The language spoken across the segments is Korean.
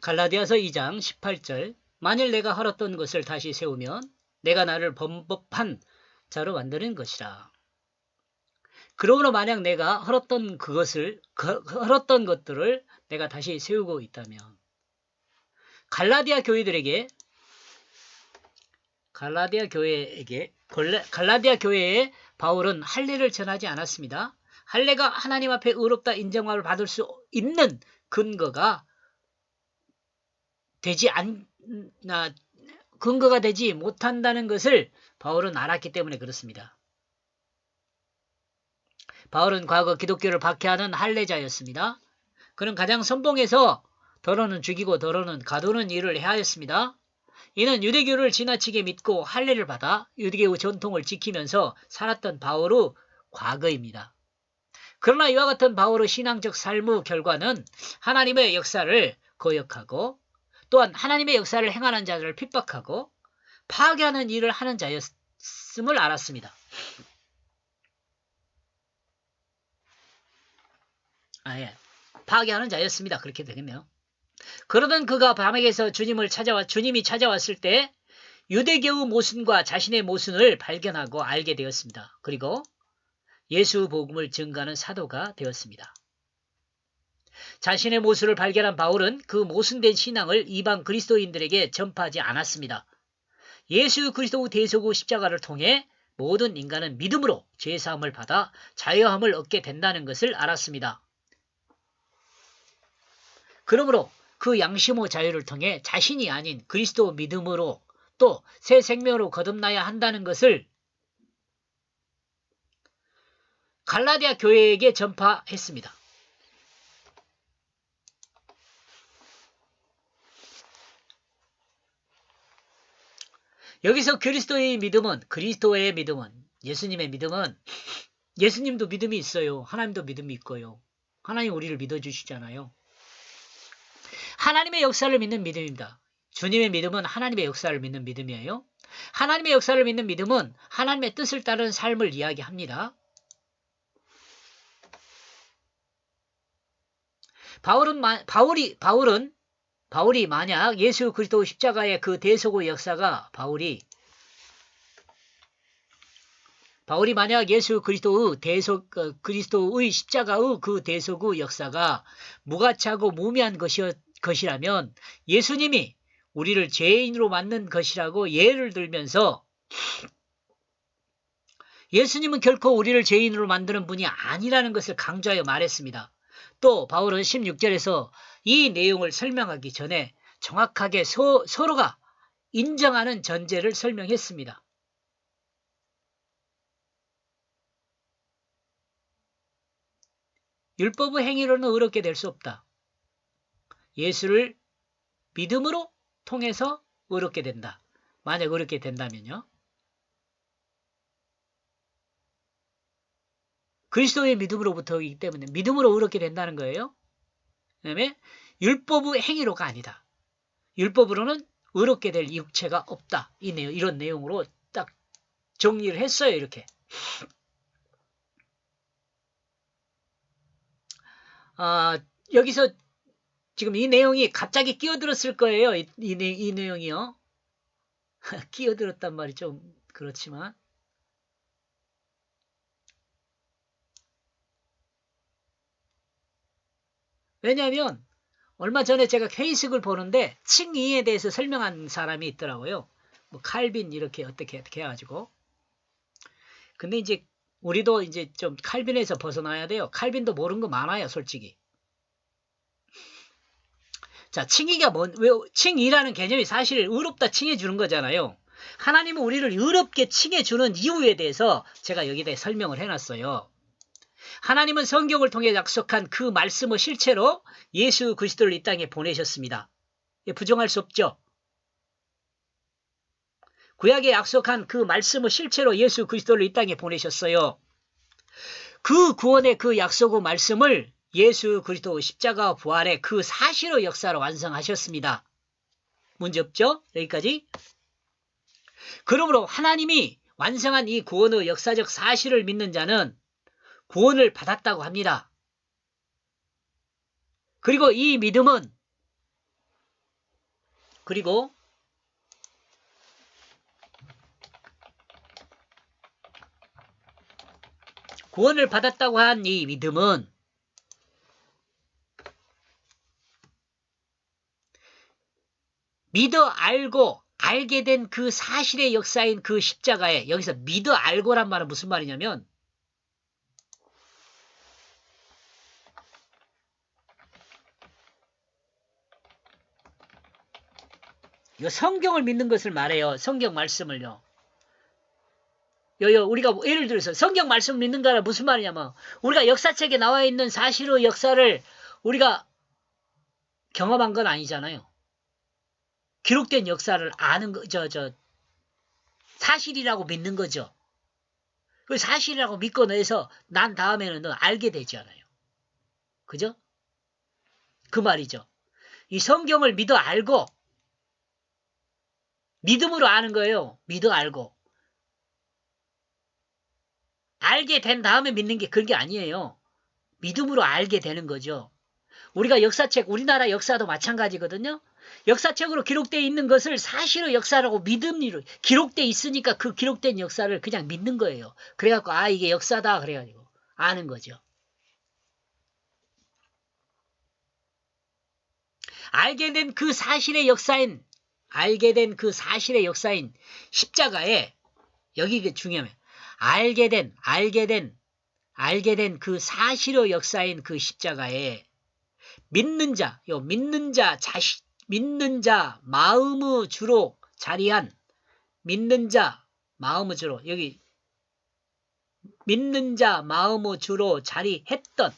갈라디아서 2장 18절 만일 내가 헐었던 것을 다시 세우면 내가 나를 범법한 자로 만드는 것이라. 그러므로 만약 내가 헐었던 것들을 내가 다시 세우고 있다면 갈라디아 교회에 바울은 할례를 전하지 않았습니다. 할례가 하나님 앞에 의롭다 인정함을 받을 수 있는 근거가 되지 못한다는 것을 바울은 알았기 때문에 그렇습니다. 바울은 과거 기독교를 박해하는 할례자였습니다. 그는 가장 선봉에서 더러는 죽이고 더러는 가두는 일을 해하였습니다. 이는 유대교를 지나치게 믿고 할례를 받아 유대교 전통을 지키면서 살았던 바울의 과거입니다. 그러나 이와 같은 바울의 신앙적 삶의 결과는 하나님의 역사를 거역하고 또한 하나님의 역사를 행하는 자들을 핍박하고 파괴하는 일을 하는 자였음을 알았습니다. 파괴하는 자였습니다. 그렇게 되겠네요. 그러던 그가 밤에게서 주님이 찾아왔을 때 유대교의 모순과 자신의 모순을 발견하고 알게 되었습니다. 그리고 예수 복음을 증거하는 사도가 되었습니다. 자신의 모순을 발견한 바울은 그 모순된 신앙을 이방 그리스도인들에게 전파하지 않았습니다. 예수 그리스도의 대속의 십자가를 통해 모든 인간은 믿음으로 죄사함을 받아 자유함을 얻게 된다는 것을 알았습니다. 그러므로 그 양심의 자유를 통해 자신이 아닌 그리스도 믿음으로 또 새 생명으로 거듭나야 한다는 것을 갈라디아 교회에게 전파했습니다. 여기서 그리스도의 믿음은 예수님의 믿음은 예수님도 믿음이 있어요. 하나님도 믿음이 있고요. 하나님 우리를 믿어주시잖아요. 하나님의 역사를 믿는 믿음입니다. 주님의 믿음은 하나님의 역사를 믿는 믿음이에요. 하나님의 역사를 믿는 믿음은 하나님의 뜻을 따르는 삶을 이야기합니다. 바울이 만약 예수 그리스도 십자가의 그 대속의 역사가 바울이 만약 예수 그리스도의 십자가의 그 대속의 역사가 무가치하고 무미한 것이라면 예수님이 우리를 죄인으로 만든 것이라고 예를 들면서 예수님은 결코 우리를 죄인으로 만드는 분이 아니라는 것을 강조하여 말했습니다. 또 바울은 16절에서 이 내용을 설명하기 전에 정확하게 서로가 인정하는 전제를 설명했습니다. 율법의 행위로는 의롭게 될 수 없다. 예수를 믿음으로 통해서 의롭게 된다. 만약 의롭게 된다면요. 그리스도의 믿음으로부터이기 때문에 믿음으로 의롭게 된다는 거예요. 그 다음에 율법의 행위로가 아니다. 율법으로는 의롭게 될 육체가 없다. 이런 내용으로 딱 정리를 했어요. 이렇게. 여기서 지금 이 내용이 갑자기 끼어들었을 거예요. 이 내용이요. 끼어들었단 말이 좀 그렇지만 왜냐하면 얼마 전에 제가 페이스북을 보는데 칭의에 대해서 설명한 사람이 있더라고요. 뭐 칼빈 이렇게 어떻게 해가지고. 근데 이제 우리도 이제 좀 칼빈에서 벗어나야 돼요. 칼빈도 모르는 거 많아요, 솔직히. 자, 칭의라는 개념이 사실 의롭다 칭해주는 거잖아요. 하나님은 우리를 의롭게 칭해주는 이유에 대해서 제가 여기다 설명을 해놨어요. 하나님은 성경을 통해 약속한 그 말씀의 실체로 예수 그리스도를 이 땅에 보내셨습니다. 부정할 수 없죠. 구약에 약속한 그 말씀의 실체로 예수 그리스도를 이 땅에 보내셨어요. 그 구원의 그 약속의 말씀을 예수 그리스도 십자가 부활의 그 사실의 역사로 완성하셨습니다. 문제 없죠? 여기까지. 그러므로 하나님이 완성한 이 구원의 역사적 사실을 믿는 자는 구원을 받았다고 합니다. 그리고 이 믿음은 그리고 구원을 받았다고 한 이 믿음은 믿어 알고 알게 된 그 사실의 역사인 그 십자가에, 여기서 믿어 알고란 말은 무슨 말이냐면 이 성경을 믿는 것을 말해요. 성경 말씀을요. 우리가 예를 들어서 성경 말씀 믿는다는 무슨 말이냐면 우리가 역사책에 나와 있는 사실의 역사를 우리가 경험한 건 아니잖아요. 기록된 역사를 아는 거, 사실이라고 믿는 거죠. 그 사실이라고 믿고 내서 난 다음에는 너 알게 되잖아요. 그죠? 그 말이죠. 이 성경을 믿어 알고 믿음으로 아는 거예요. 믿어 알고. 알게 된 다음에 믿는 게 그런 게 아니에요. 믿음으로 알게 되는 거죠. 우리가 역사책, 우리나라 역사도 마찬가지거든요. 역사책으로 기록되어 있는 것을 사실의 역사라고 믿음으로 기록되어 있으니까 그 기록된 역사를 그냥 믿는 거예요. 그래갖고 아 이게 역사다 그래가지고 아는 거죠. 알게 된 그 사실의 역사인 십자가에 여기 중요해요. 알게 된 그 사실의 역사인 그 십자가에 믿는 자 마음의 주로 자리한 믿는 자 마음의 주로 여기 믿는 자 마음의 주로 자리했던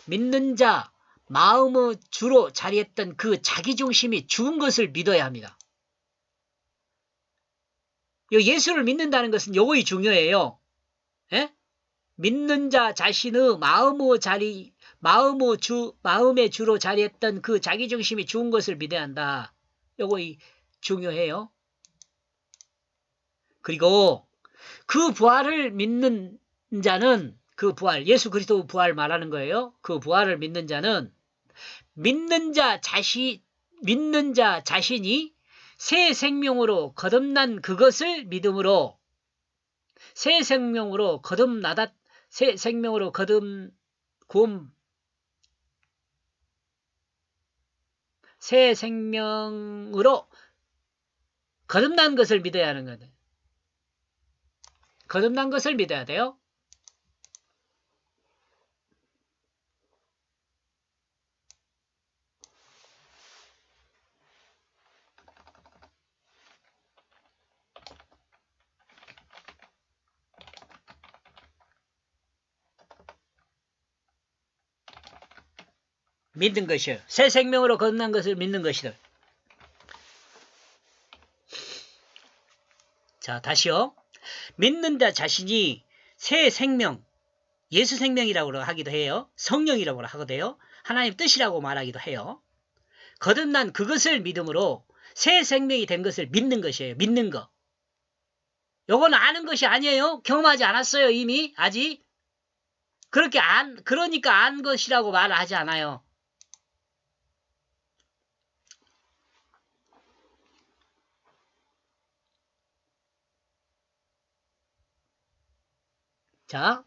믿는 자 마음의 주로 자리했던 그 자기중심이 죽은 것을 믿어야 합니다. 예수를 믿는다는 것은 요거이 중요해요. 예? 믿는 자 자신의 마음의 주로 자리했던 그 자기중심이 죽은 것을 믿어야 한다. 요거이 중요해요. 그리고 그 부활을 믿는 자는 예수 그리스도 부활 말하는 거예요. 그 부활을 믿는 자는 믿는 자 자신이 새 생명으로 거듭난 그것을 믿음으로 새 생명으로 거듭난 것을 믿어야 하는 거예요. 거듭난 것을 믿어야 돼요. 믿는 것이에요. 새 생명으로 거듭난 것을 믿는 것이다. 자, 다시요. 믿는 자 자신이 새 생명, 예수 생명이라고 하기도 해요. 성령이라고 하기도 해요. 하나님 뜻이라고 말하기도 해요. 거듭난 그것을 믿음으로 새 생명이 된 것을 믿는 것이에요. 믿는 거. 요건 아는 것이 아니에요. 경험하지 않았어요. 이미 아직. 그러니까 안 것이라고 말하지 않아요. 자,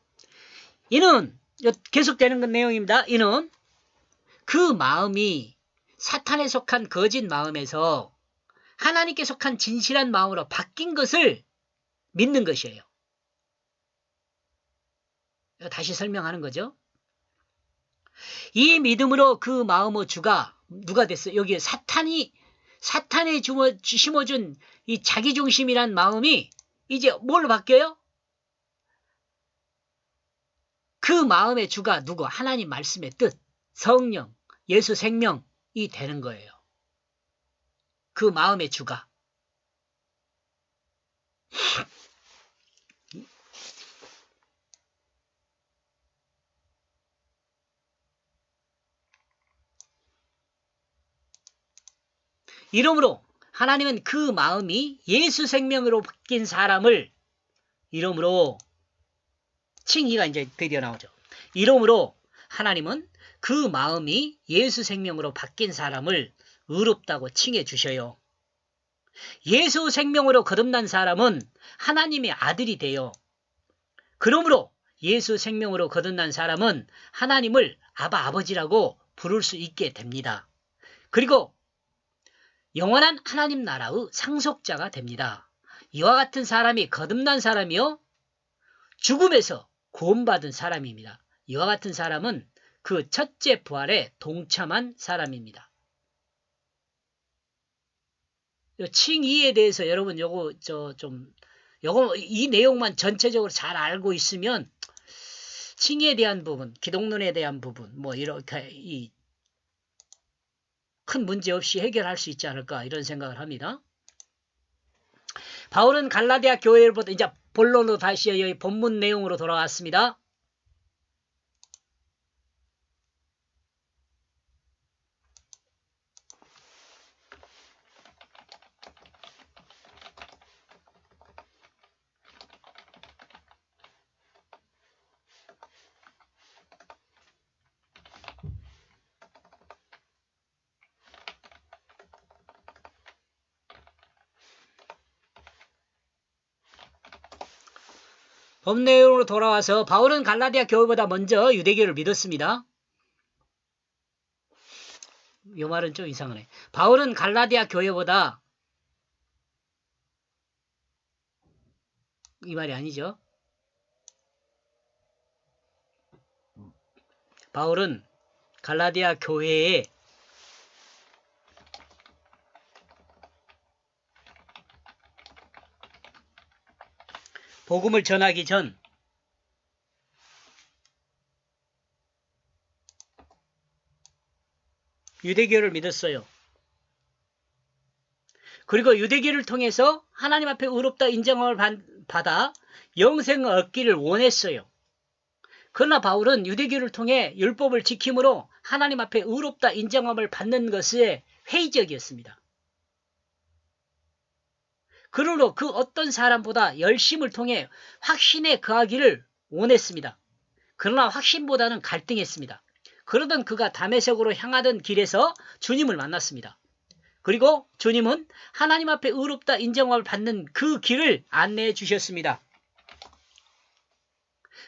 이는 계속되는 건 내용입니다. 이는 그 마음이 사탄에 속한 거짓 마음에서 하나님께 속한 진실한 마음으로 바뀐 것을 믿는 것이에요. 다시 설명하는 거죠. 이 믿음으로 그 마음의 주가 누가 됐어요? 여기에 사탄에 심어준 이 자기중심이란 마음이 이제 뭘로 바뀌어요? 그 마음의 주가 누구? 하나님 말씀의 뜻, 성령, 예수 생명이 되는 거예요. 그 마음의 주가. 이러므로 하나님은 그 마음이 예수 생명으로 바뀐 사람을 이러므로 칭의가 이제 드디어 나오죠. 이러므로 하나님은 그 마음이 예수 생명으로 바뀐 사람을 의롭다고 칭해 주셔요. 예수 생명으로 거듭난 사람은 하나님의 아들이 돼요. 그러므로 예수 생명으로 거듭난 사람은 하나님을 아버지라고 부를 수 있게 됩니다. 그리고 영원한 하나님 나라의 상속자가 됩니다. 이와 같은 사람이 거듭난 사람이요, 죽음에서 구원받은 사람입니다. 이와 같은 사람은 그 첫째 부활에 동참한 사람입니다. 칭의에 대해서 여러분 이 내용만 전체적으로 잘 알고 있으면 칭의에 대한 부분, 기독론에 대한 부분, 뭐 이렇게 큰 문제 없이 해결할 수 있지 않을까 이런 생각을 합니다. 바울은 갈라디아 교회로부터 이제 본론으로 다시 여기 본문 내용으로 돌아왔습니다. 본 내용으로 돌아와서 바울은 갈라디아 교회보다 먼저 유대교를 믿었습니다. 이 말은 좀 이상하네. 바울은 갈라디아 교회보다, 이 말이 아니죠. 바울은 갈라디아 교회에 복음을 전하기 전 유대교를 믿었어요. 그리고 유대교를 통해서 하나님 앞에 의롭다 인정을 받아 영생을 얻기를 원했어요. 그러나 바울은 유대교를 통해 율법을 지킴으로 하나님 앞에 의롭다 인정함을 받는 것에 회의적이었습니다. 그러므로 그 어떤 사람보다 열심을 통해 확신에 거하기를 원했습니다. 그러나 확신보다는 갈등했습니다. 그러던 그가 다메섹으로 향하던 길에서 주님을 만났습니다. 그리고 주님은 하나님 앞에 의롭다 인정함을 받는 그 길을 안내해 주셨습니다.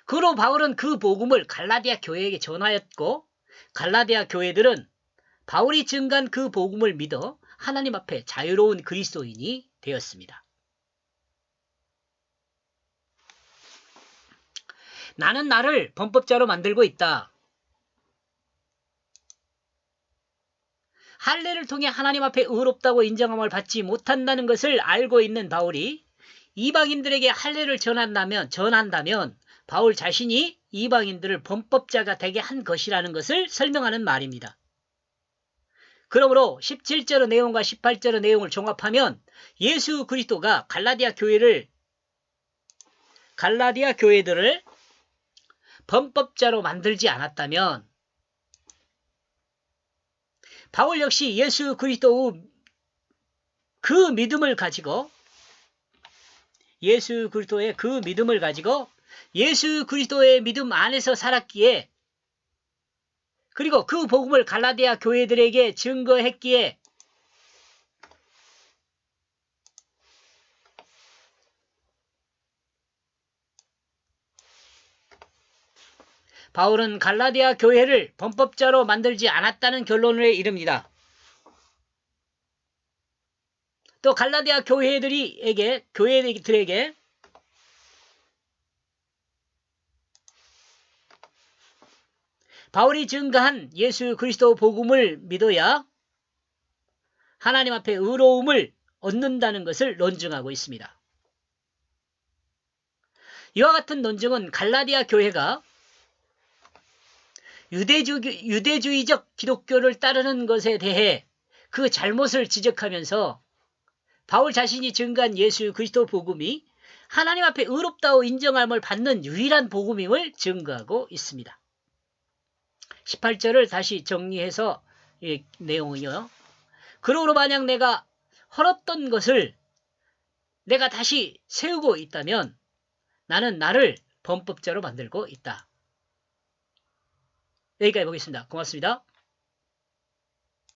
그로 바울은 그 복음을 갈라디아 교회에게 전하였고, 갈라디아 교회들은 바울이 증거한 그 복음을 믿어 하나님 앞에 자유로운 그리스도인이 되었습니다. 나는 나를 범법자로 만들고 있다. 할례를 통해 하나님 앞에 의롭다고 인정함을 받지 못한다는 것을 알고 있는 바울이 이방인들에게 할례를 전한다면 바울 자신이 이방인들을 범법자가 되게 한 것이라는 것을 설명하는 말입니다. 그러므로 17절의 내용과 18절의 내용을 종합하면 예수 그리스도가 갈라디아 교회들을 범법자로 만들지 않았다면 바울 역시 예수 그리스도의 그 믿음을 가지고 예수 그리스도의 믿음 안에서 살았기에, 그리고 그 복음을 갈라디아 교회들에게 증거했기에 바울은 갈라디아 교회를 범법자로 만들지 않았다는 결론에 이릅니다. 또 갈라디아 교회들에게 바울이 증거한 예수 그리스도 복음을 믿어야 하나님 앞에 의로움을 얻는다는 것을 논증하고 있습니다. 이와 같은 논증은 갈라디아 교회가 유대주의적 기독교를 따르는 것에 대해 그 잘못을 지적하면서 바울 자신이 증거한 예수 그리스도 복음이 하나님 앞에 의롭다고 인정함을 받는 유일한 복음임을 증거하고 있습니다. 18절을 다시 정리해서 이 내용이요. 그러므로 만약 내가 헐었던 것을 내가 다시 세우고 있다면 나는 나를 범법자로 만들고 있다. 여기까지 보겠습니다. 고맙습니다.